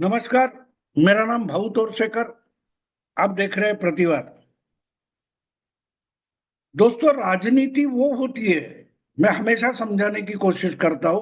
नमस्कार। मेरा नाम भाऊ तोरसेकर। आप देख रहे हैं प्रतिवाद। दोस्तों, राजनीति वो होती है, मैं हमेशा समझाने की कोशिश करता हूं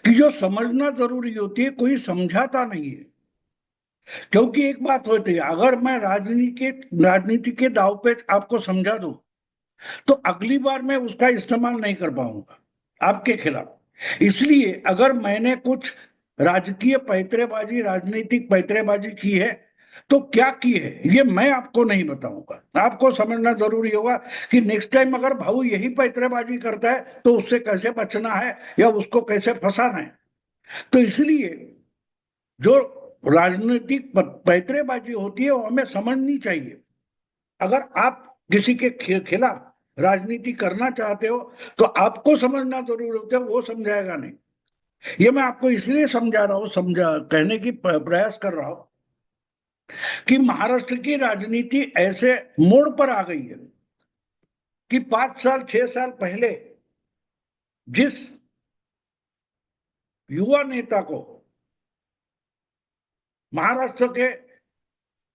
कि जो समझना जरूरी होती है कोई समझाता नहीं है। क्योंकि एक बात होती है, अगर मैं राजनीति के दाव पे आपको समझा दूं तो अगली बार मैं उसका इस्तेमाल नहीं कर पाऊंगा आपके खिलाफ। इसलिए अगर मैंने कुछ राजकीय पैंतरेबाजी, राजनीतिक पैंतरेबाजी की है तो क्या की है ये मैं आपको नहीं बताऊंगा। आपको समझना जरूरी होगा कि नेक्स्ट टाइम अगर भाऊ यही पैंतरेबाजी करता है तो उससे कैसे बचना है या उसको कैसे फंसाना है। तो इसलिए जो राजनीतिक पैंतरेबाजी होती है वो हमें समझनी चाहिए। अगर आप किसी के खिलाफ राजनीति करना चाहते हो तो आपको समझना जरूर होता है, वो समझाएगा नहीं। ये मैं आपको इसलिए समझा रहा हूं, समझा कहने की प्रयास कर रहा हूं कि महाराष्ट्र की राजनीति ऐसे मोड़ पर आ गई है कि 5 साल 6 साल पहले जिस युवा नेता को, महाराष्ट्र के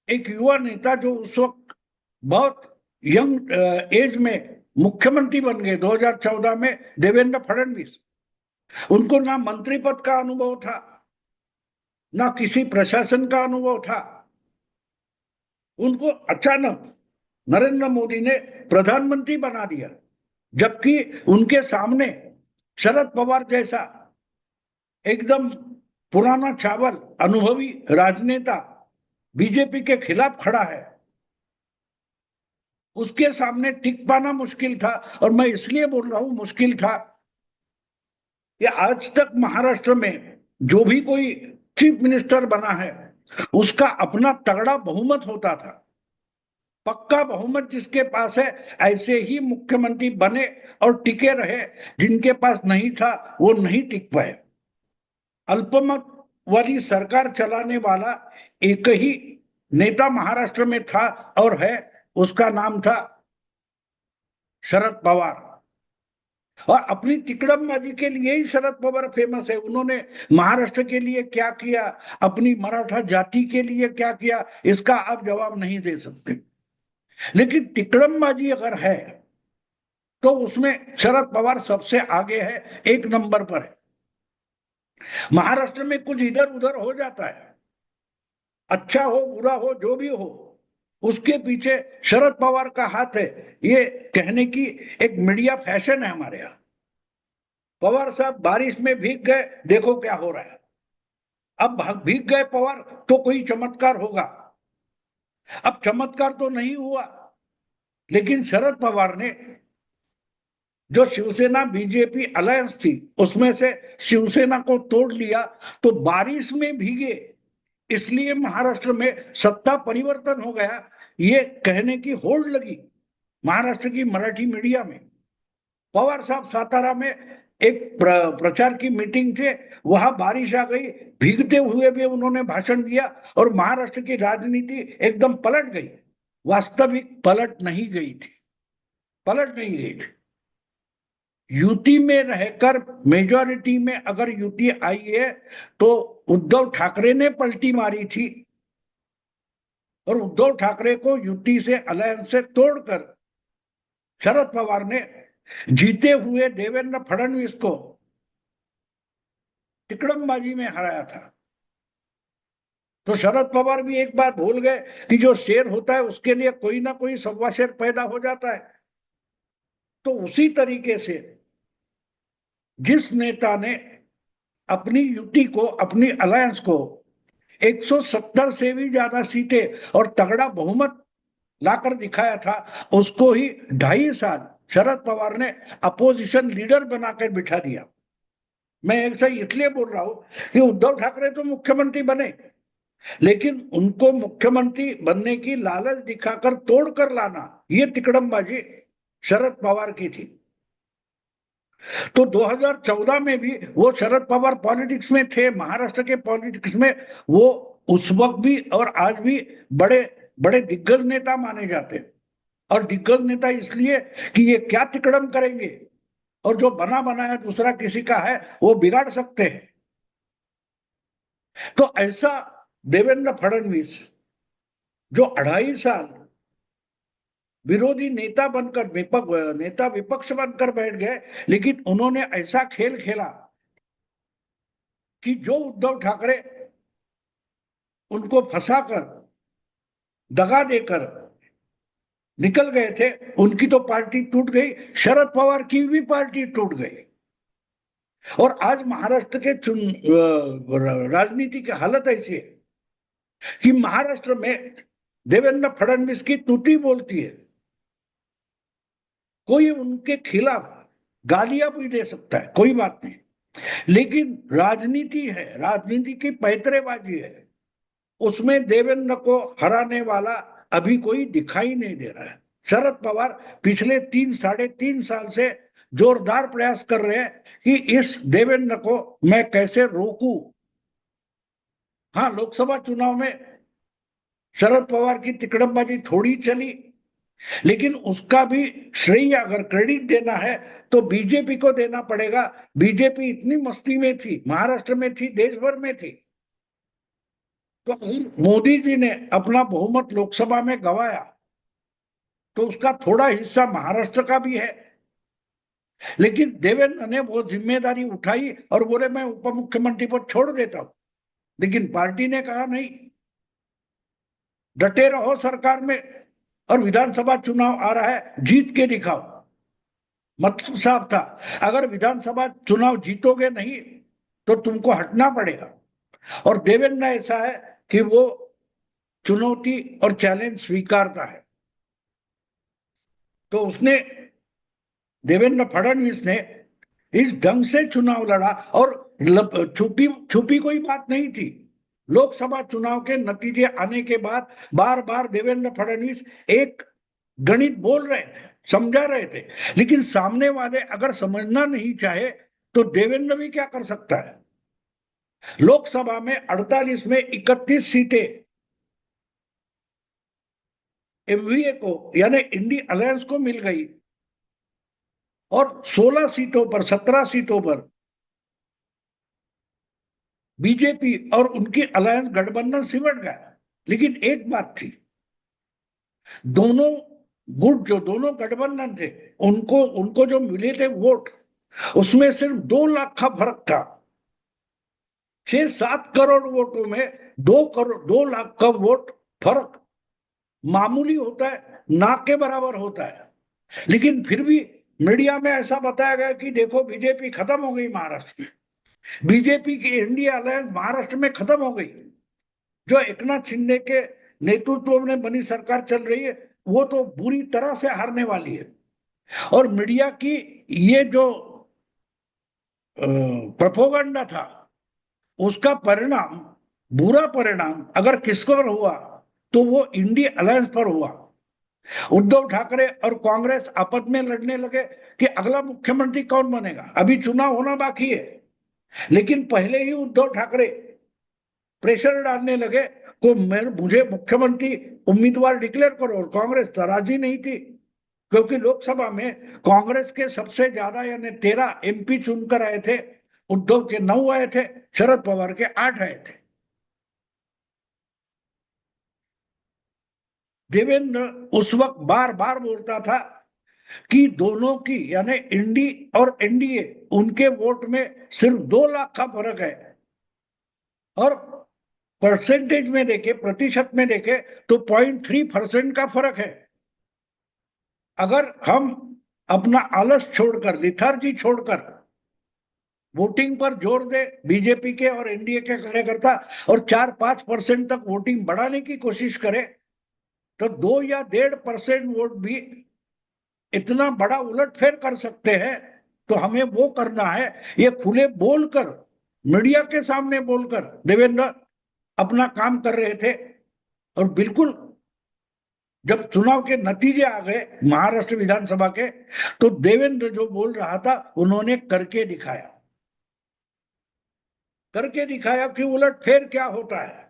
एक युवा नेता जो उस वक्त बहुत यंग एज में मुख्यमंत्री बन गए 2014 में, देवेंद्र फडणवीस, उनको ना मंत्री पद का अनुभव था, ना किसी प्रशासन का अनुभव था। उनको अचानक नरेंद्र मोदी ने प्रधानमंत्री बना दिया, जबकि उनके सामने शरद पवार जैसा एकदम पुराना चावल अनुभवी राजनेता बीजेपी के खिलाफ खड़ा है। उसके सामने टिक पाना मुश्किल था। और मैं इसलिए बोल रहा हूं मुश्किल था कि आज तक महाराष्ट्र में जो भी कोई चीफ मिनिस्टर बना है उसका अपना तगड़ा बहुमत होता था, पक्का बहुमत जिसके पास है। ऐसे ही मुख्यमंत्री बने और टिके रहे, जिनके पास नहीं था वो नहीं टिक पाए। अल्पमत वाली सरकार चलाने वाला एक ही नेता महाराष्ट्र में था और है, उसका नाम था शरद पवार। और अपनी तिकड़मबाजी के लिए ही शरद पवार फेमस है। उन्होंने महाराष्ट्र के लिए क्या किया, अपनी मराठा जाति के लिए क्या किया, इसका आप जवाब नहीं दे सकते। लेकिन तिकड़मबाजी अगर है तो उसमें शरद पवार सबसे आगे है, एक नंबर पर है। महाराष्ट्र में कुछ इधर उधर हो जाता है, अच्छा हो बुरा हो जो भी हो, उसके पीछे शरद पवार का हाथ है, ये कहने की एक मीडिया फैशन है हमारे यहाँ। पवार साहब बारिश में भीग गए, देखो क्या हो रहा है। अब भीग गए पवार तो कोई चमत्कार होगा। अब चमत्कार तो नहीं हुआ, लेकिन शरद पवार ने जो शिवसेना बीजेपी अलायंस थी उसमें से शिवसेना को तोड़ लिया, तो बारिश में भीगे इसलिए महाराष्ट्र में सत्ता परिवर्तन हो गया, ये कहने की होड़ लगी महाराष्ट्र की मराठी मीडिया में। पवार साहब सातारा में एक प्रचार की मीटिंग थे, वहां बारिश आ गई, भीगते हुए भी उन्होंने भाषण दिया और महाराष्ट्र की राजनीति एकदम पलट गई। वास्तविक पलट नहीं गई थी, पलट नहीं गई थी। यूटी में रहकर मेजॉरिटी में अगर यूटी आई है तो उद्धव ठाकरे ने पलटी मारी थी, और उद्धव ठाकरे को यूटी से अलायंस से तोड़कर शरद पवार ने जीते हुए देवेंद्र फडणवीस को तिकड़मबाजी में हराया था। तो शरद पवार भी एक बात भूल गए कि जो शेर होता है उसके लिए कोई ना कोई सवा शेर पैदा हो जाता है। तो उसी तरीके से जिस नेता ने अपनी यूटी को, अपनी अलायंस को 170 से भी ज्यादा सीटें और तगड़ा बहुमत लाकर दिखाया था, उसको ही 2.5 साल शरद पवार ने अपोजिशन लीडर बनाकर बिठा दिया। मैं ऐसा इसलिए बोल रहा हूं कि उद्धव ठाकरे तो मुख्यमंत्री बने, लेकिन उनको मुख्यमंत्री बनने की लालच दिखाकर तोड़कर लाना, ये तिकड़मबाजी शरद पवार की थी। तो 2014 में भी वो शरद पवार पॉलिटिक्स में थे, महाराष्ट्र के पॉलिटिक्स में वो उस वक्त भी और आज भी बड़े बड़े दिग्गज नेता माने जाते हैं। और दिग्गज नेता इसलिए कि ये क्या तिकड़म करेंगे, और जो बना बनाया दूसरा किसी का है वो बिगाड़ सकते हैं। तो ऐसा देवेंद्र फडणवीस जो 2.5 साल विरोधी नेता बनकर नेता विपक्ष बनकर बैठ गए, लेकिन उन्होंने ऐसा खेल खेला कि जो उद्धव ठाकरे उनको फंसाकर, दगा देकर निकल गए थे, उनकी तो पार्टी टूट गई, शरद पवार की भी पार्टी टूट गई। और आज महाराष्ट्र के राजनीति की हालत ऐसी है कि महाराष्ट्र में देवेंद्र फडणवीस की तूती बोलती है, कोई उनके खिलाफ गालियां भी दे सकता है, कोई बात नहीं, लेकिन राजनीति है, राजनीति की पैतरेबाजी है, उसमें देवेंद्र को हराने वाला अभी कोई दिखाई नहीं दे रहा है। शरद पवार पिछले 3 साढ़े 3 साल से जोरदार प्रयास कर रहे हैं कि इस देवेंद्र को मैं कैसे रोकूं। हाँ, लोकसभा चुनाव में शरद पवार की तिकड़मबाजी थोड़ी चली, लेकिन उसका भी श्रेय अगर क्रेडिट देना है तो बीजेपी को देना पड़ेगा। बीजेपी इतनी मस्ती में थी, महाराष्ट्र में थी, देश भर में थी। तो अगर मोदी जी ने अपना बहुमत लोकसभा में गंवाया तो उसका थोड़ा हिस्सा महाराष्ट्र का भी है, लेकिन देवेंद्र ने वो जिम्मेदारी उठाई और बोले मैं उप मुख्यमंत्री पद छोड़ देता हूं। लेकिन पार्टी ने कहा नहीं, डटे रहो सरकार में, और विधानसभा चुनाव आ रहा है, जीत के दिखाओ। मतलब साफ था, अगर विधानसभा चुनाव जीतोगे नहीं तो तुमको हटना पड़ेगा। और देवेंद्र ऐसा है कि वो चुनौती और चैलेंज स्वीकारता है। तो उसने, देवेंद्र फडणवीस ने इस ढंग से चुनाव लड़ा, और छुपी छुपी कोई बात नहीं थी। लोकसभा चुनाव के नतीजे आने के बाद बार बार देवेंद्र फडणवीस एक गणित बोल रहे थे, समझा रहे थे, लेकिन सामने वाले अगर समझना नहीं चाहे तो देवेंद्र भी क्या कर सकता है। लोकसभा में 48 में 31 सीटें एमवीए को, यानी इंडी अलायंस को मिल गई, और 16 सीटों पर, 17 सीटों पर बीजेपी और उनकी अलायंस गठबंधन सिमट गया। लेकिन एक बात थी, दोनों गुट, जो दोनों गठबंधन थे, उनको उनको जो मिले थे वोट, उसमें सिर्फ 2 लाख का फर्क था। 6-7 करोड़ वोटों में 2 लाख का वोट फर्क मामूली होता है, ना के बराबर होता है। लेकिन फिर भी मीडिया में ऐसा बताया गया कि देखो बीजेपी खत्म हो गई महाराष्ट्र में, बीजेपी की इंडिया अलायंस महाराष्ट्र में खत्म हो गई। जो एकनाथ शिंदे के नेतृत्व में बनी सरकार चल रही है, वो तो बुरी तरह से हारने वाली है। और मीडिया की ये जो प्रोपोगंडा था, उसका परिणाम, बुरा परिणाम अगर किसको हुआ तो वो इंडिया अलायंस पर हुआ। उद्धव ठाकरे और कांग्रेस आपस में लड़ने लगे कि अगला मुख्यमंत्री कौन बनेगा। अभी चुनाव होना बाकी है, लेकिन पहले ही उद्धव ठाकरे प्रेशर डालने लगे को मुझे मुख्यमंत्री उम्मीदवार डिक्लेयर करो, और कांग्रेस तो राजी नहीं थी, क्योंकि लोकसभा में कांग्रेस के सबसे ज्यादा यानी 13 एमपी चुनकर आए थे, उद्धव के 9 आए थे, शरद पवार के 8 आए थे। देवेंद्र उस वक्त बार बार बोलता था कि दोनों की, यानी इंडी और एनडीए, उनके वोट में सिर्फ 2 लाख का फर्क है, और परसेंटेज में देखे, प्रतिशत में देखे तो 0.3% का फर्क है। अगर हम अपना आलस छोड़कर, लिथार्जी छोड़कर वोटिंग पर जोर दे, बीजेपी के और एनडीए के कार्यकर्ता, और 4-5% तक वोटिंग बढ़ाने की कोशिश करे, तो 2 या 1.5% वोट भी इतना बड़ा उलटफेर कर सकते हैं। तो हमें वो करना है, ये खुले बोलकर, मीडिया के सामने बोलकर देवेंद्र अपना काम कर रहे थे। और बिल्कुल जब चुनाव के नतीजे आ गए महाराष्ट्र विधानसभा के, तो देवेंद्र जो बोल रहा था उन्होंने करके दिखाया, करके दिखाया कि उलटफेर क्या होता है।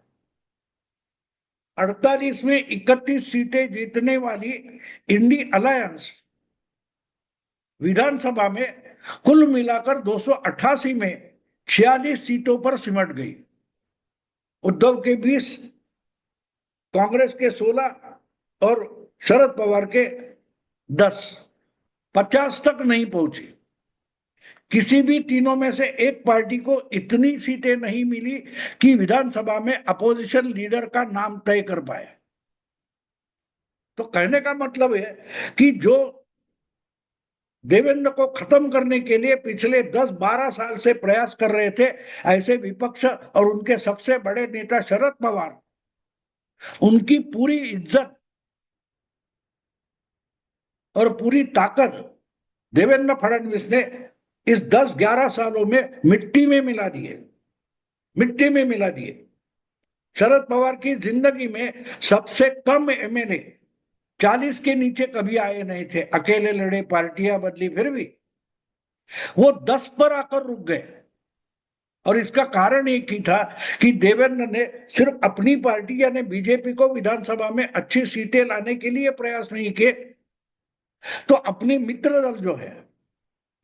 48 में 31 सीटें जीतने वाली इंडी अलायंस विधानसभा में कुल मिलाकर 288 में 46 सीटों पर सिमट गई। उद्धव के 20, कांग्रेस के 16 और शरद पवार के 10, 50 तक नहीं पहुंची। किसी भी तीनों में से एक पार्टी को इतनी सीटें नहीं मिली कि विधानसभा में अपोजिशन लीडर का नाम तय कर पाए। तो कहने का मतलब है कि जो देवेंद्र को खत्म करने के लिए पिछले 10-12 साल से प्रयास कर रहे थे, ऐसे विपक्ष और उनके सबसे बड़े नेता शरद पवार, उनकी पूरी इज्जत और पूरी ताकत देवेंद्र फडणवीस ने इस 10-11 सालों में मिट्टी में मिला दिए, मिट्टी में मिला दिए। शरद पवार की जिंदगी में सबसे कम एमएलए 40 के नीचे कभी आए नहीं थे, अकेले लड़े, पार्टियां बदली, फिर भी वो 10 पर आकर रुक गए। और इसका कारण एक ही था कि देवेंद्र ने सिर्फ अपनी पार्टी यानी बीजेपी को विधानसभा में अच्छी सीटें लाने के लिए प्रयास नहीं किए, तो अपने मित्र दल जो है,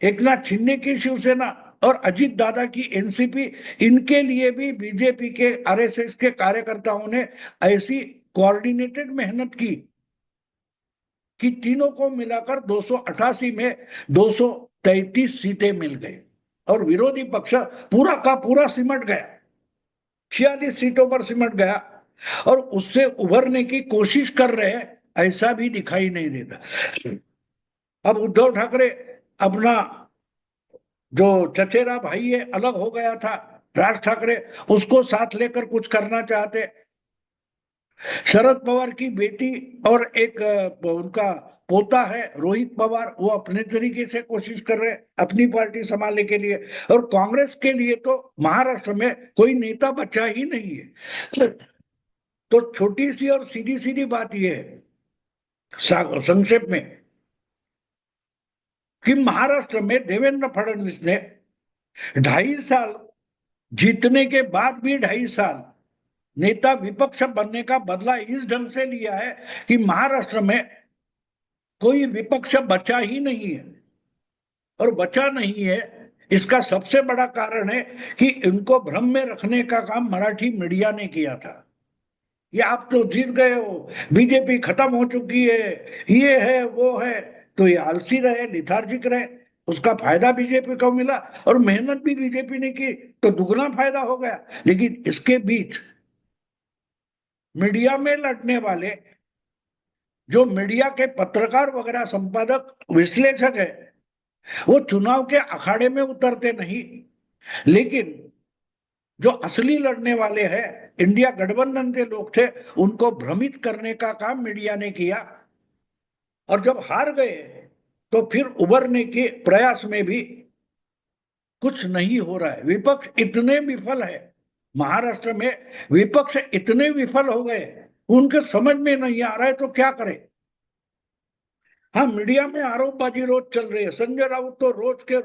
एकनाथ शिंदे की शिवसेना और अजीत दादा की एनसीपी, इनके लिए भी बीजेपी के आरएसएस के कार्यकर्ताओं ने ऐसी कोऑर्डिनेटेड मेहनत की कि तीनों को मिलाकर 288 में 233 सीटें मिल गई और विरोधी पक्ष पूरा का पूरा सिमट गया, 46 सीटों पर सिमट गया और उससे उभरने की कोशिश कर रहे हैं, ऐसा भी दिखाई नहीं देता। अब उद्धव ठाकरे अपना जो चचेरा भाई है अलग हो गया था, राज ठाकरे, उसको साथ लेकर कुछ करना चाहते। शरद पवार की बेटी और एक उनका पोता है रोहित पवार, वो अपने तरीके से कोशिश कर रहे हैं अपनी पार्टी संभालने के लिए। और कांग्रेस के लिए तो महाराष्ट्र में कोई नेता बचा ही नहीं है। तो छोटी सी और सीधी सीधी बात यह है संक्षेप में कि महाराष्ट्र में देवेंद्र फडणवीस ने 2.5 साल जीतने के बाद भी 2.5 साल नेता विपक्ष बनने का बदला इस ढंग से लिया है कि महाराष्ट्र में कोई विपक्ष बचा ही नहीं है। और बचा नहीं है, इसका सबसे बड़ा कारण है कि इनको भ्रम में रखने का काम मराठी मीडिया ने किया था। ये आप तो जीत गए हो, बीजेपी खत्म हो चुकी है, ये है वो है, तो ये आलसी रहे, लिथार्जिक रहे, उसका फायदा बीजेपी को मिला और मेहनत भी बीजेपी ने की तो दुगना फायदा हो गया। लेकिन इसके बीच मीडिया में लड़ने वाले जो मीडिया के पत्रकार वगैरह, संपादक, विश्लेषक है, वो चुनाव के अखाड़े में उतरते नहीं, लेकिन जो असली लड़ने वाले हैं, इंडिया गठबंधन के लोग थे, उनको भ्रमित करने का काम मीडिया ने किया। और जब हार गए तो फिर उभरने के प्रयास में भी कुछ नहीं हो रहा है। विपक्ष इतने विफल है, महाराष्ट्र में विपक्ष इतने विफल हो गए, उनके समझ में नहीं आ रहा है तो क्या करें। हाँ, मीडिया में आरोपबाजी रोज चल रही है, संजय राउत तो रोज के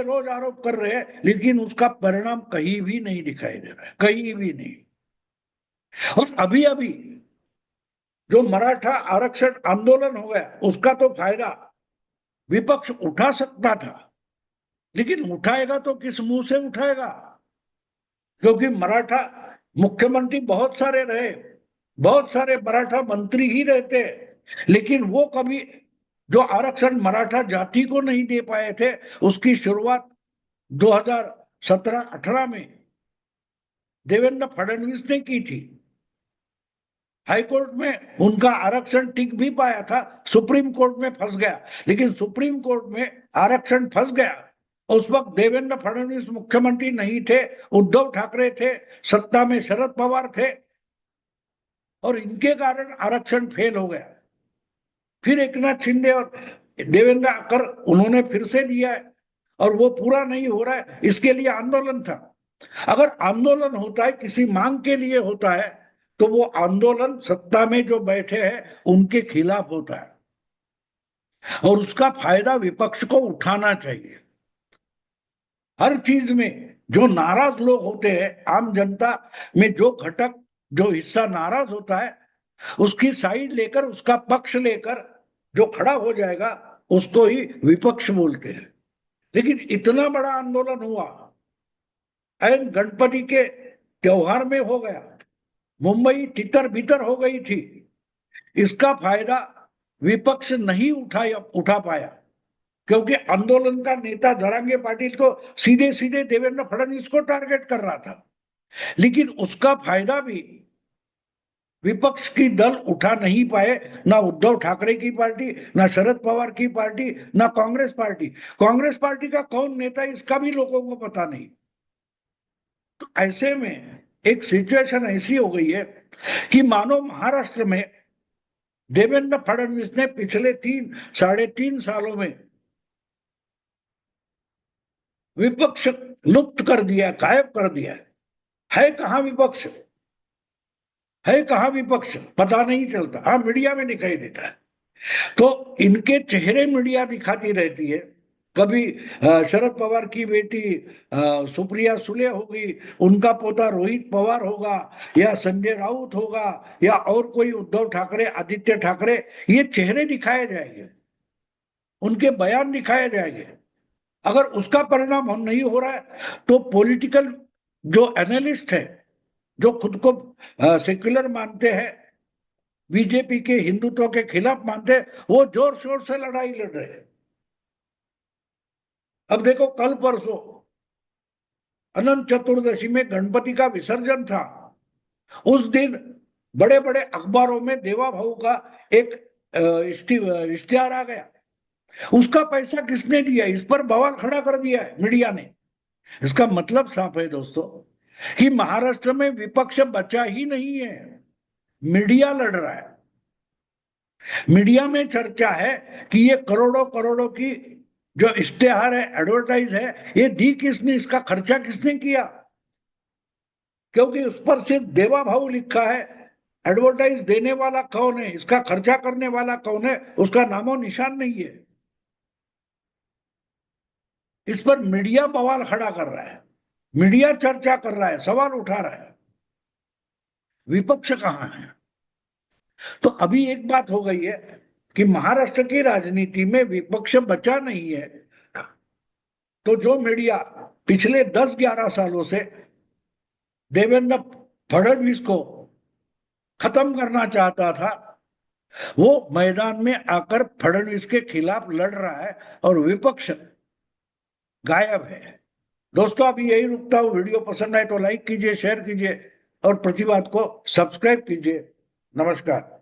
रोज आरोप कर रहे हैं, लेकिन उसका परिणाम कहीं भी नहीं दिखाई दे रहा है, कहीं भी नहीं। और अभी अभी जो मराठा आरक्षण आंदोलन हो गया, उसका तो फायदा विपक्ष उठा सकता था, लेकिन उठाएगा तो किस मुंह से उठाएगा? क्योंकि मराठा मुख्यमंत्री बहुत सारे रहे, बहुत सारे मराठा मंत्री ही रहते, लेकिन वो कभी जो आरक्षण मराठा जाति को नहीं दे पाए थे, उसकी शुरुआत 2017-18 में देवेंद्र फडणवीस ने की थी। हाईकोर्ट में उनका आरक्षण टिक भी पाया था, सुप्रीम कोर्ट में फंस गया, लेकिन सुप्रीम कोर्ट में आरक्षण फंस गया। उस वक्त देवेंद्र फडणवीस मुख्यमंत्री नहीं थे, उद्धव ठाकरे थे, सत्ता में शरद पवार थे, और इनके कारण आरक्षण फेल हो गया। फिर एकनाथ शिंदे और देवेंद्र आकर उन्होंने फिर से दिया है, और वो पूरा नहीं हो रहा है, इसके लिए आंदोलन था। अगर आंदोलन होता है, किसी मांग के लिए होता है, तो वो आंदोलन सत्ता में जो बैठे हैं उनके खिलाफ होता है, और उसका फायदा विपक्ष को उठाना चाहिए। हर चीज में जो नाराज लोग होते हैं, आम जनता में जो घटक, जो हिस्सा नाराज होता है, उसकी साइड लेकर, उसका पक्ष लेकर जो खड़ा हो जाएगा, उसको ही विपक्ष बोलते हैं। लेकिन इतना बड़ा आंदोलन हुआ, एन गणपति के त्योहार में हो गया, मुंबई तितर बितर हो गई थी। इसका फायदा विपक्ष नहीं उठा पाया, क्योंकि आंदोलन का नेता जरांगे पाटिल तो सीधे सीधे देवेंद्र फडणवीस को टारगेट कर रहा था, लेकिन उसका फायदा भी विपक्ष की दल उठा नहीं पाए, ना उद्धव ठाकरे की पार्टी, ना शरद पवार की पार्टी, ना कांग्रेस पार्टी। कांग्रेस पार्टी का कौन नेता इसका भी लोगों को पता नहीं। तो ऐसे में एक सिचुएशन ऐसी हो गई है कि मानो महाराष्ट्र में देवेंद्र फडणवीस ने पिछले 3 साढ़े 3 सालों में विपक्ष लुप्त कर दिया, गायब कर दिया। है कहां विपक्ष, है कहां विपक्ष, पता नहीं चलता। हाँ, मीडिया में दिखाई देता है, तो इनके चेहरे मीडिया दिखाती रहती है। कभी शरद पवार की बेटी सुप्रिया सुले होगी, उनका पोता रोहित पवार होगा, या संजय राउत होगा, या और कोई उद्धव ठाकरे, आदित्य ठाकरे, ये चेहरे दिखाए जाएंगे, उनके बयान दिखाए जाएंगे। अगर उसका परिणाम हम नहीं हो रहा है तो पॉलिटिकल जो एनालिस्ट है, जो खुद को सेक्युलर मानते हैं, बीजेपी के हिंदुत्व के खिलाफ मानते हैं, वो जोर शोर से लड़ाई लड़ रहे हैं। अब देखो, कल परसों अनंत चतुर्दशी में गणपति का विसर्जन था। उस दिन बड़े बड़े अखबारों में देवा भाऊ का एक इश्तिहार आ गया। उसका पैसा किसने दिया, इस पर बवाल खड़ा कर दिया है मीडिया ने। इसका मतलब साफ है दोस्तों कि महाराष्ट्र में विपक्ष बचा ही नहीं है, मीडिया लड़ रहा है। मीडिया में चर्चा है कि ये करोड़ों करोड़ों की जो इश्तेहार है, एडवर्टाइज है, ये दी किसने, इसका खर्चा किसने किया। क्योंकि उस पर सिर्फ देवा भाऊ लिखा है, एडवर्टाइज देने वाला कौन है, इसका खर्चा करने वाला कौन है, उसका नामो निशान नहीं है। इस पर मीडिया बवाल खड़ा कर रहा है, मीडिया चर्चा कर रहा है, सवाल उठा रहा है। विपक्ष कहां है? तो अभी एक बात हो गई है कि महाराष्ट्र की राजनीति में विपक्ष बचा नहीं है। तो जो मीडिया पिछले 10-11 सालों से देवेंद्र फडणवीस को खत्म करना चाहता था, वो मैदान में आकर फडणवीस के खिलाफ लड़ रहा है और विपक्ष गायब है। दोस्तों, अभी यही रुकता हूं। वीडियो पसंद आए तो लाइक कीजिए, शेयर कीजिए और प्रतिवाद को सब्सक्राइब कीजिए। नमस्कार।